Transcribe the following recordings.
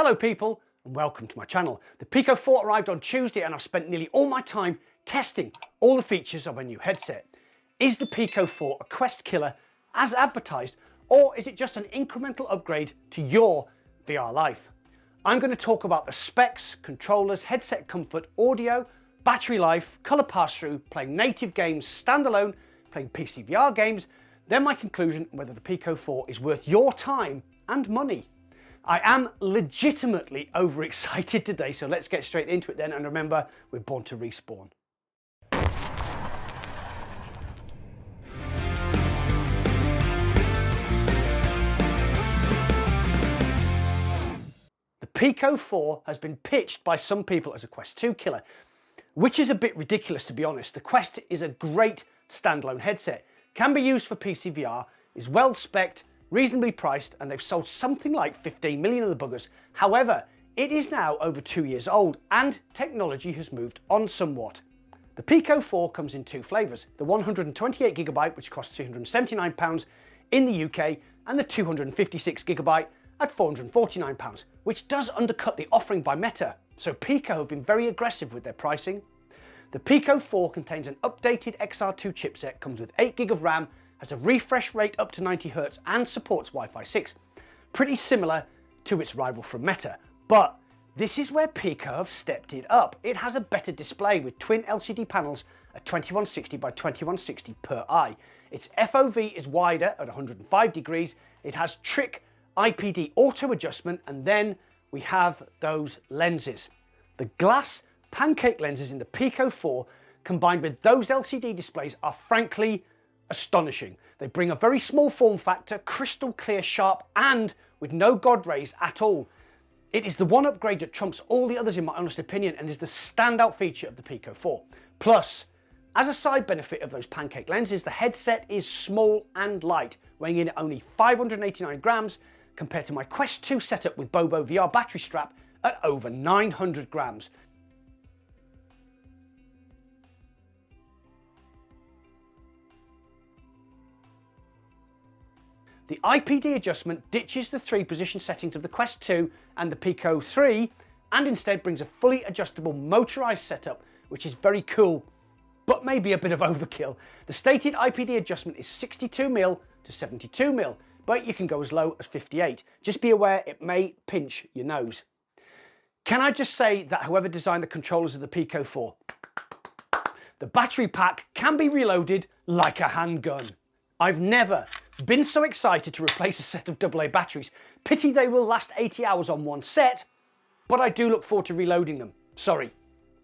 Hello people and welcome to my channel. The Pico 4 arrived on Tuesday and I've spent nearly all my time testing all the features of a new headset. Is the Pico 4 a Quest killer as advertised, or is it just an incremental upgrade to your VR life? I'm going to talk about the specs, controllers, headset comfort, audio, battery life, colour pass-through, playing native games, standalone, playing PC VR games, then my conclusion whether the Pico 4 is worth your time and money. I am legitimately overexcited today, so let's get straight into it then, and remember, we're born to respawn. The Pico 4 has been pitched by some people as a Quest 2 killer, which is a bit ridiculous to be honest. The Quest is a great standalone headset, can be used for PC VR, is well spec'd, reasonably priced, and they've sold something like 15 million of the buggers. However, it is now over 2 years old and technology has moved on somewhat. The Pico 4 comes in two flavours, the 128GB which costs £379 in the UK and the 256GB at £449, which does undercut the offering by Meta, so Pico have been very aggressive with their pricing. The Pico 4 contains an updated XR2 chipset, comes with 8GB of RAM, has a refresh rate up to 90Hz and supports Wi-Fi 6. Pretty similar to its rival from Meta, but this is where Pico have stepped it up. It has a better display with twin LCD panels at 2160 by 2160 per eye. Its FOV is wider at 105 degrees. It has trick IPD auto adjustment, and then we have those lenses. The glass pancake lenses in the Pico 4 combined with those LCD displays are frankly astonishing. They bring a very small form factor, crystal clear, sharp, and with no God rays at all. It is the one upgrade that trumps all the others in my honest opinion and is the standout feature of the Pico 4. Plus, as a side benefit of those pancake lenses, the headset is small and light, weighing in at only 589 grams compared to my Quest 2 setup with Bobo VR battery strap at over 900 grams. The IPD adjustment ditches the 3 position settings of the Quest 2 and the Pico 3 and instead brings a fully adjustable motorised setup, which is very cool, but maybe a bit of overkill. The stated IPD adjustment is 62mm to 72mm, but you can go as low as 58. Just be aware it may pinch your nose. Can I just say that whoever designed the controllers of the Pico 4, the battery pack can be reloaded like a handgun. I've never been so excited to replace a set of AA batteries. Pity they will last 80 hours on one set, but I do look forward to reloading them. Sorry,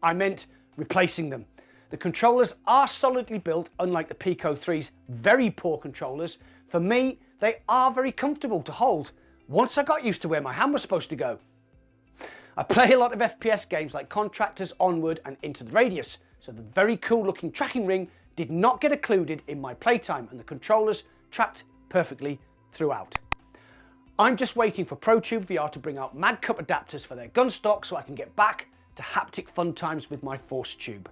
I meant replacing them. The controllers are solidly built, unlike the Pico 3's very poor controllers. For me, they are very comfortable to hold once I got used to where my hand was supposed to go. I play a lot of FPS games like Contractors, Onward and Into the Radius, so the very cool looking tracking ring did not get occluded in my playtime and the controllers tracked perfectly throughout. I'm just waiting for ProTube VR to bring out Mad Cup adapters for their gun stock so I can get back to haptic fun times with my Force Tube.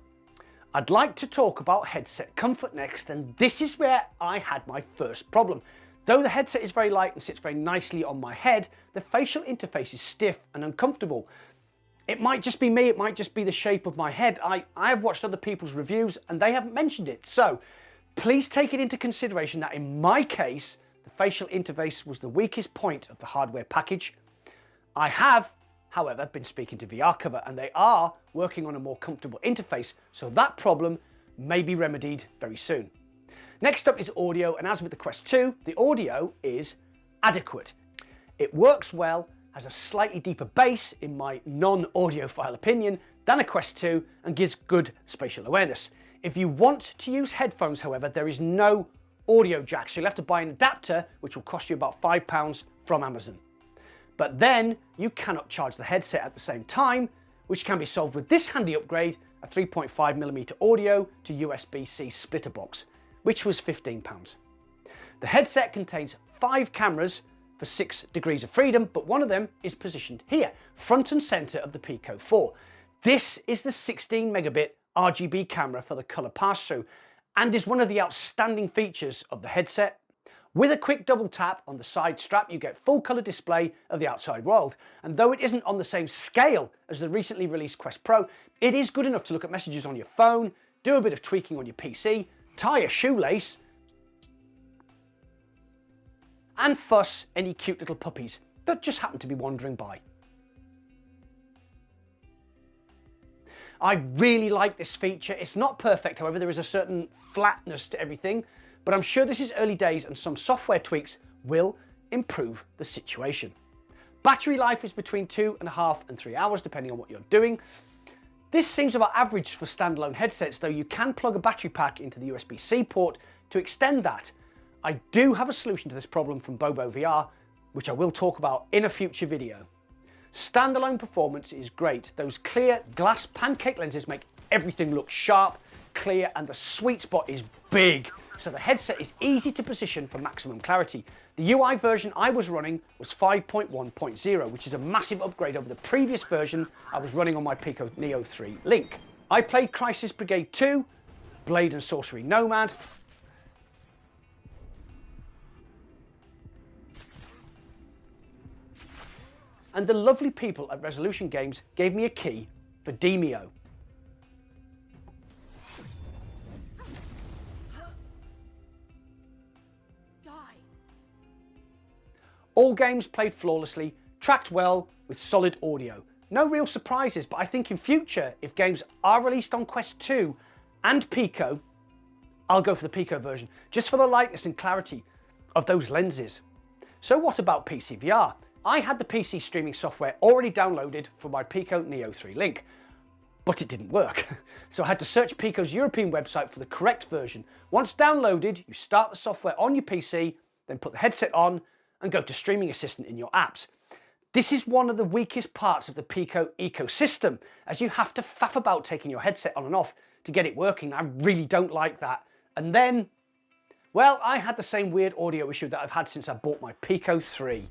I'd like to talk about headset comfort next, and this is where I had my first problem. Though the headset is very light and sits very nicely on my head, the facial interface is stiff and uncomfortable. It might just be me, it might just be the shape of my head. I have watched other people's reviews and they haven't mentioned it. So please take it into consideration that in my case, the facial interface was the weakest point of the hardware package. I have, however, been speaking to VR Cover and they are working on a more comfortable interface, so that problem may be remedied very soon. Next up is audio, and as with the Quest 2, the audio is adequate. It works well, has a slightly deeper bass, in my non-audiophile opinion, than a Quest 2 and gives good spatial awareness. If you want to use headphones, however, there is no audio jack, so you'll have to buy an adapter, which will cost you about £5 from Amazon. But then you cannot charge the headset at the same time, which can be solved with this handy upgrade, a 3.5mm audio to USB-C splitter box, which was £15. The headset contains 5 cameras for 6 degrees of freedom, but one of them is positioned here, front and center of the Pico 4. This is the 16 megabit RGB camera for the color pass-through and is one of the outstanding features of the headset. With a quick double tap on the side strap, you get full colour display of the outside world. And though it isn't on the same scale as the recently released Quest Pro, it is good enough to look at messages on your phone, do a bit of tweaking on your PC, tie a shoelace, and fuss any cute little puppies that just happen to be wandering by. I really like this feature. It's not perfect, however, there is a certain flatness to everything, but I'm sure this is early days and some software tweaks will improve the situation. Battery life is between 2.5 and 3 hours, depending on what you're doing. This seems about average for standalone headsets, though you can plug a battery pack into the USB-C port to extend that. I do have a solution to this problem from Bobo VR, which I will talk about in a future video. Standalone performance is great. Those clear glass pancake lenses make everything look sharp, clear, and the sweet spot is big. So the headset is easy to position for maximum clarity. The UI version I was running was 5.1.0, which is a massive upgrade over the previous version I was running on my Pico Neo 3 Link. I played Crisis Brigade 2, Blade and Sorcery Nomad, and the lovely people at Resolution Games gave me a key for Demeo. All games played flawlessly, tracked well, with solid audio. No real surprises, but I think in future, if games are released on Quest 2 and Pico, I'll go for the Pico version, just for the lightness and clarity of those lenses. So what about PC VR? I had the PC streaming software already downloaded for my Pico Neo 3 Link, but it didn't work. So I had to search Pico's European website for the correct version. Once downloaded, you start the software on your PC, then put the headset on, and go to Streaming Assistant in your apps. This is one of the weakest parts of the Pico ecosystem, as you have to faff about taking your headset on and off to get it working. I really don't like that. And then, well, I had the same weird audio issue that I've had since I bought my Pico 3.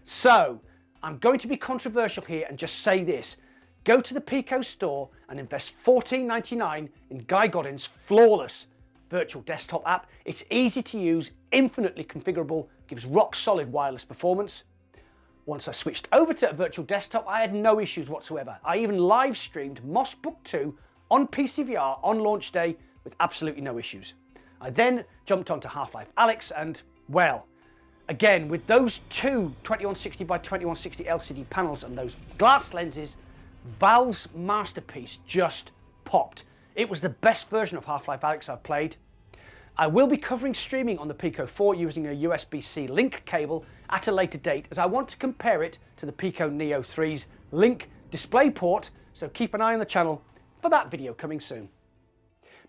So, I'm going to be controversial here and just say this. Go to the Pico store and invest $14.99 in Guy Godin's flawless virtual desktop app. It's easy to use, infinitely configurable, gives rock solid wireless performance. Once I switched over to a virtual desktop, I had no issues whatsoever. I even live streamed Moss Book 2 on PCVR on launch day with absolutely no issues. I then jumped onto Half-Life Alyx and, well, again, with those two 2160 by 2160 LCD panels and those glass lenses, Valve's masterpiece just popped. It was the best version of Half-Life Alyx I've played. I will be covering streaming on the Pico 4 using a USB-C link cable at a later date, as I want to compare it to the Pico Neo 3's link DisplayPort, so keep an eye on the channel for that video coming soon.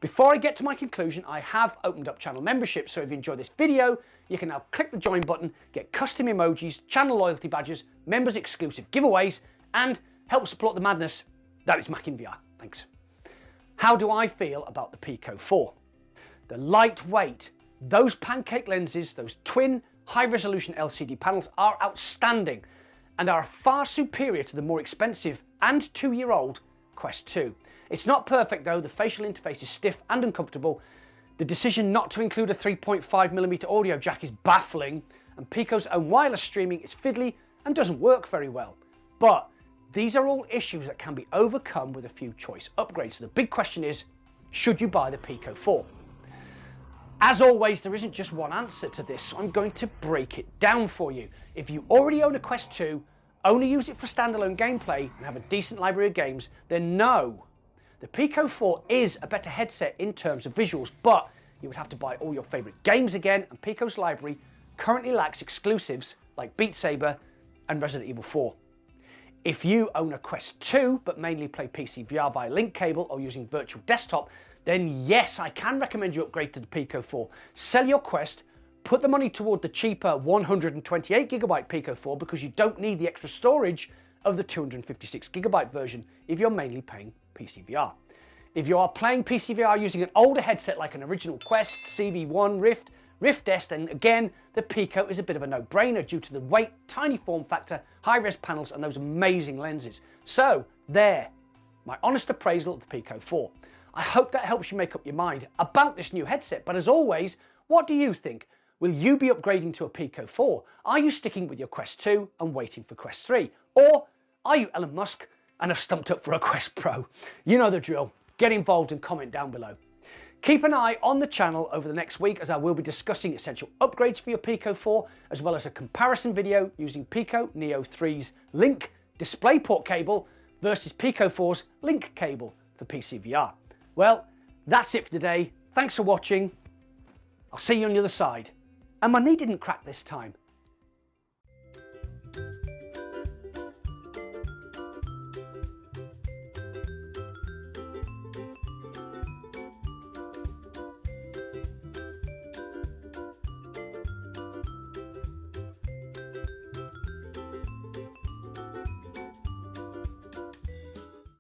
Before I get to my conclusion, I have opened up channel membership, so if you enjoy this video, you can now click the join button, get custom emojis, channel loyalty badges, members exclusive giveaways, and help support the madness that is Mac in VR. Thanks. How do I feel about the Pico 4? The lightweight, those pancake lenses, those twin high-resolution LCD panels are outstanding and are far superior to the more expensive and 2-year-old Quest 2. It's not perfect though, the facial interface is stiff and uncomfortable. The decision not to include a 3.5mm audio jack is baffling, and Pico's own wireless streaming is fiddly and doesn't work very well. But these are all issues that can be overcome with a few choice upgrades. So the big question is, should you buy the Pico 4? As always, there isn't just one answer to this, so I'm going to break it down for you. If you already own a Quest 2, only use it for standalone gameplay and have a decent library of games, then no. The Pico 4 is a better headset in terms of visuals, but you would have to buy all your favourite games again, and Pico's library currently lacks exclusives like Beat Saber and Resident Evil 4. If you own a Quest 2 but mainly play PC VR via link cable or using virtual desktop, then yes, I can recommend you upgrade to the Pico 4. Sell your Quest, put the money toward the cheaper 128GB Pico 4 because you don't need the extra storage of the 256GB version if you're mainly playing PC VR. If you are playing PC VR using an older headset like an original Quest, CV1, Rift S, then again, the Pico is a bit of a no-brainer due to the weight, tiny form factor, high-res panels, and those amazing lenses. So, there, my honest appraisal of the Pico 4. I hope that helps you make up your mind about this new headset, but as always, what do you think? Will you be upgrading to a Pico 4? Are you sticking with your Quest 2 and waiting for Quest 3? Or are you Elon Musk and have stumped up for a Quest Pro? You know the drill. Get involved and comment down below. Keep an eye on the channel over the next week as I will be discussing essential upgrades for your Pico 4, as well as a comparison video using Pico Neo 3's link DisplayPort cable versus Pico 4's link cable for PCVR. Well, that's it for today. Thanks for watching. I'll see you on the other side. And my knee didn't crack this time.